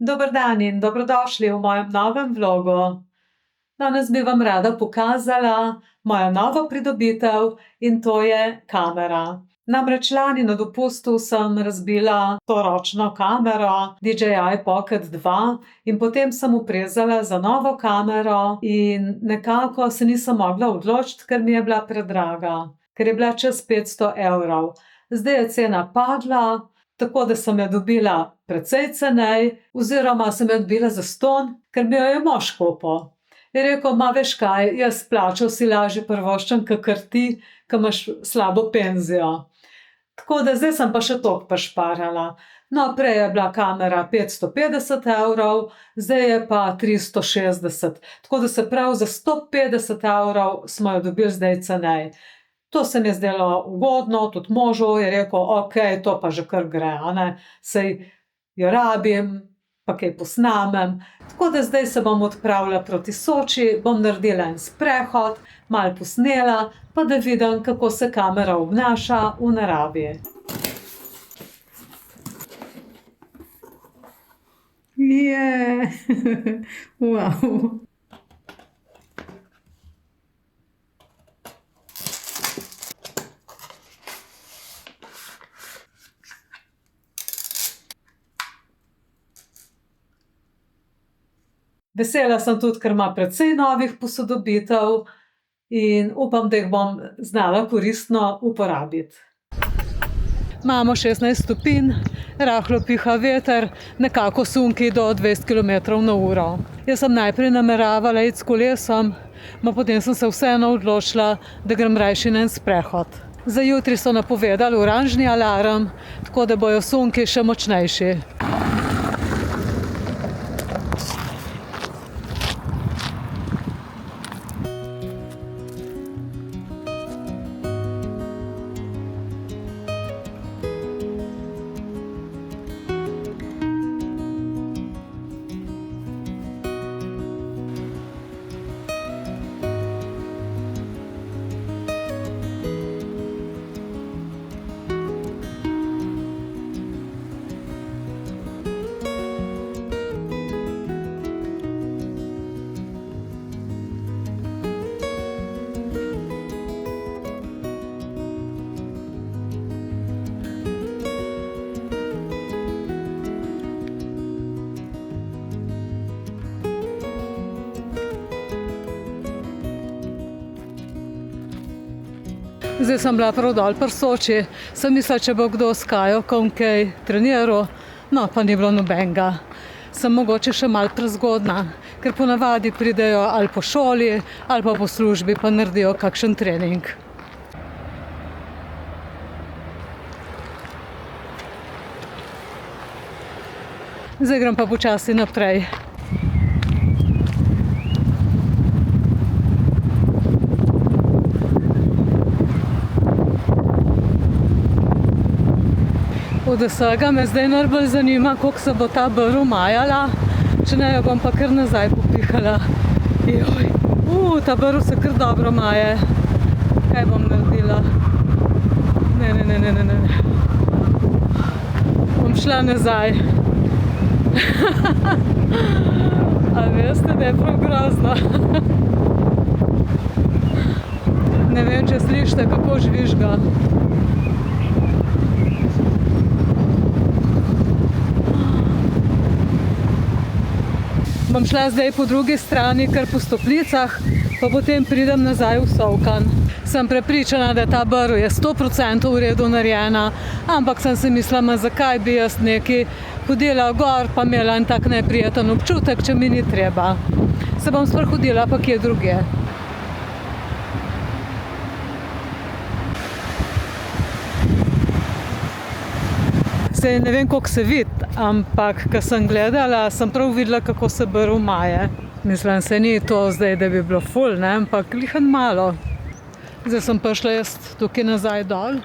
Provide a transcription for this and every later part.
Dober dan in dobrodošli v mojem novem vlogu. Danes bi vam rada pokazala mojo novo pridobitev in to je kamera. Namreč lani na dopustu sem razbila to ročno kamero DJI Pocket 2 in potem sem uprezala za novo kamero in nekako se nisem mogla odločiti, ker mi je bila predraga, ker je bila čez 500 evrov. Zdaj je cena padla, tako da sem jo dobila precej cenej, oziroma sem jo dobila zastonj, ker mi jo je mož kupil. Je rekel, ma veš kaj, jaz plačal si lažje privoščim, kakor ti, ki imaš slabo penzijo. Tako da zdaj sem pa še toliko prišparala. No, prej je bila kamera 550 evrov, zdaj je pa 360. Tako da se prav za 150 evrov smo jo dobili zdaj cenej. To se mi je zdelo ugodno, tudi možu je rekel, ok, to pa že kar gre, a ne, saj jo rabim, pa kaj posnamem. Tako da zdaj se bom odpravila proti Soči, bom naredila en sprehod, malo posnela, pa da vidim, kako se kamera obnaša v naravi. Wow. Vesela sem tudi, ker ima precej novih posodobitev in upam, da jih bom znala koristno uporabiti. Imamo 16 stopinj, rahlo piha veter, nekako sunki do 20 km/h. Jaz sem najprej nameravala iti s kolesom, potem sem se vseeno odločila, da grem rajši na en sprehod. Za jutri so napovedali oranžni alarm, tako da bojo sunki še močnejši. Zdaj sem bila prav dol pri Soči, sem mislila, če bo kdo s Kajo kaj treniral, no pa ni bilo nobenega. Sem mogoče še malo prezgodna, ker ponavadi pridejo ali po šoli ali pa po službi pa naredijo kakšen trening. Zdaj grem pa počasi naprej. Od vsega me zdaj najbolj zanima, koliko se bo ta brv majala, če ne jo bom pa kar nazaj popihala. Joj, ta brv se kar dobro maje. Kaj bom naredila? Ne. Bom šla nazaj. A veste, da je prav grozno. Ne vem, če slišite, kako žvižga. Bom šla zdaj po drugi strani, kar po stopnicah, pa potem pridem nazaj v Solkan. Sem prepričana, da ta brv je 100% v redu narejena, ampak sem si mislila, zakaj bi jaz nekaj hodila gor, pa imela en tak neprijeten občutek, če mi ni treba. Se bom sprehodila pa kje drugje. Saj ne vem, koliko se vidi, ampak ko sem gledala, sem prav videla, kako se brv maje. Mislim, se ni to zdaj, da bi bilo ful, ne, ampak lihen malo. Zdaj sem prišla jaz tukaj nazaj dol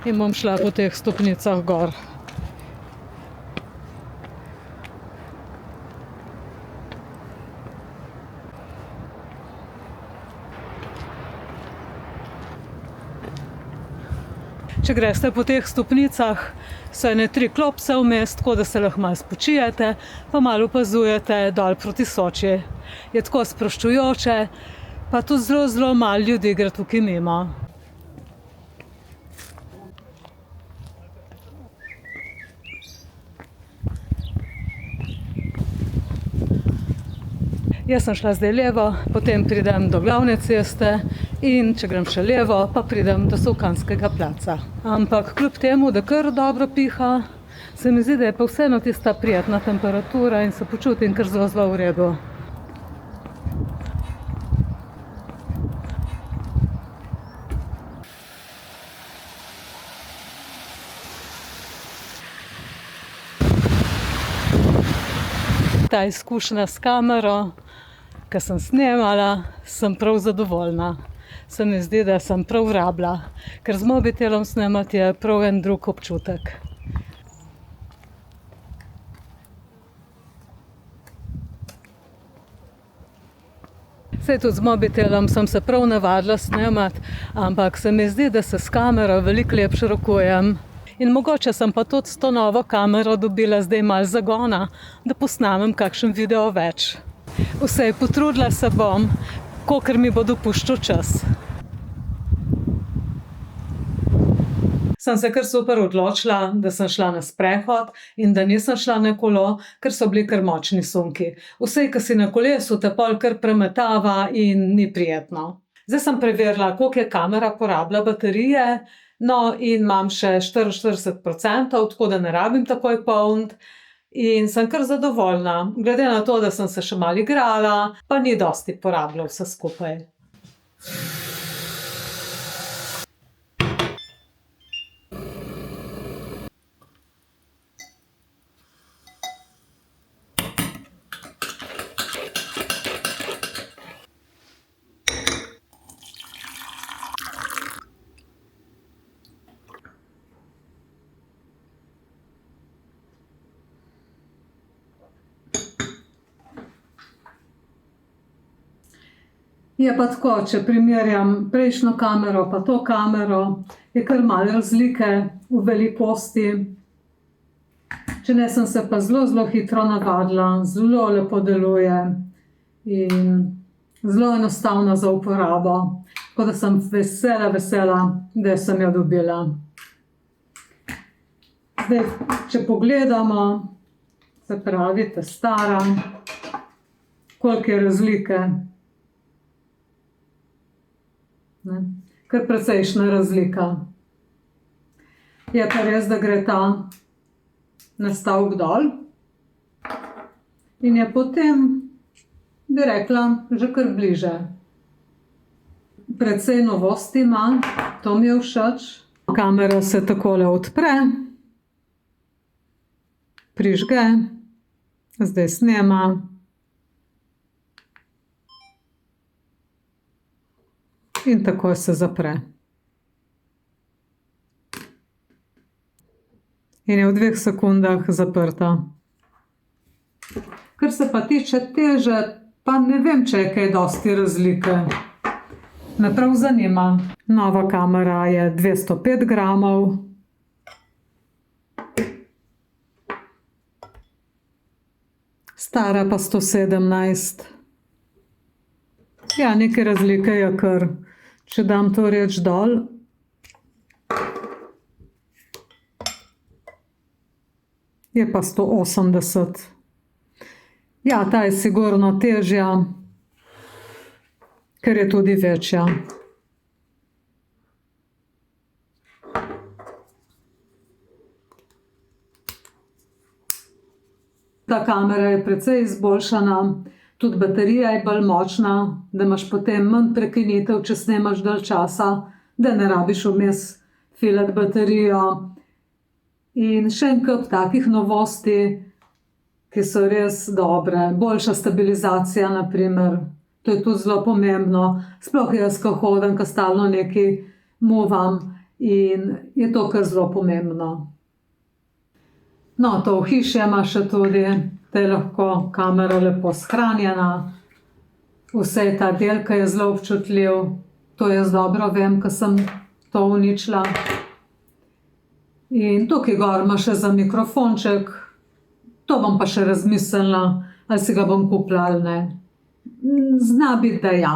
in bom šla po teh stopnicah gor. Če greste po teh stopnicah, so ene 3 klopce vmes, tako da se lahko malo spočijete, pa malo opazujete dol proti Soči. Je tako sproščujoče, pa tudi zelo, zelo malo ljudi gre tukaj mimo. Jaz sem šla zdaj levo, potem pridem do glavne ceste in če grem še levo, pa pridem do Solkanskega placa. Ampak kljub temu, da kar dobro piha, se mi zdi, da je pa vseeno tista prijetna temperatura in se počutim kar zelo, zelo v redu. Ta izkušnja s kamero, ki sem snemala, sem prav zadovoljna. Se mi zdi, da sem prav rabila, ker z mobitelom snemati je prav en drug občutek. Saj tudi z mobitelom sem se prav navadila snemati, ampak se mi zdi, da se s kamero veliko lepše rokujem. In mogoče sem pa tudi s to novo kamero dobila zdaj malo zagona, da posnamem kakšen video več. Vsej, potrudila se bom, kolikor mi bo dopuščal čas. Sem se kar super odločila, da sem šla na sprehod in da nisem šla na kolo, ker so bili kar močni sunki. Vsej, ko si na kolesu, te pol kar premetava in ni prijetno. Zdaj sem preverila, koliko je kamera porabila baterije, no in imam še 44%, tako da ne rabim takoj polniti. In sem kar zadovoljna, glede na to, da sem se še malo igrala, pa ni dosti porabila vse skupaj. Je pa tako, če primerjam prejšnjo kamero pa to kamero, je kar malo razlike v velikosti. Če ne, sem se pa zelo, zelo hitro navadila, zelo lepo deluje in zelo enostavna za uporabo. Tako da sem vesela, da sem jo dobila. Zdaj, če pogledamo, se pravi, stara, koliko je razlike. Kar precejšnja razlika. Je pa res, da gre ta nastavek dol in je potem, bi rekla, že kar bliže. Precej novosti ima, to mi je všeč. Kamera se takole odpre, prižge, zdaj snema. In takoj se zapre. In je v 2 sekundah zaprta. Kar se pa tiče teže, pa ne vem, če je kaj dosti razlike. Me prav zanima. Nova kamera je 205 gramov. Stara pa 117. Ja, neke razlike je kar. Če dam to reč dol, je pa 180. Ja, ta je sigurno težja, ker je tudi večja. Ta kamera je precej izboljšana. Tudi baterija je bolj močna, da imaš potem manj prekinitev, če snemaš dalj časa, da ne rabiš vmes filati baterijo. In še en kup takih novosti, ki so res dobre. Boljša stabilizacija, na primer. To je tudi zelo pomembno. Sploh jaz, ko hodim, ko stalno nekaj movam in je to kar zelo pomembno. No, to ohišje ima še tudi. Da je lahko kamera lepo shranjena, vse ta del, ki je zelo občutljiv, to jaz dobro vem, ko sem to uničila. In tukaj gor ima še za mikrofonček. To bom pa še razmislila, ali si ga bom kupila ali ne. Zna biti, da ja.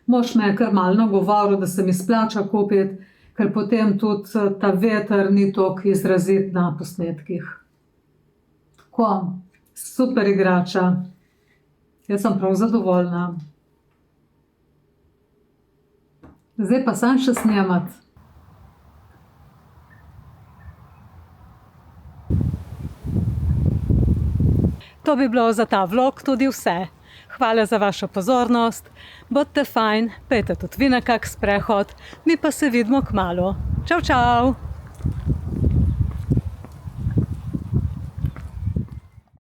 Mož me je kar malo nagovoril, da se mi splača kupiti, ker potem tudi ta veter ni toliko izrazit na posnetkih. Tako, super igrača. Jaz sem prav zadovoljna. Zdaj pa samo še snemati. To bi bilo za ta vlog tudi vse. Hvala za vašo pozornost. Bodite fajn, pojdite tudi vi na kak sprehod, mi pa se vidimo kmalu. Čau, čau!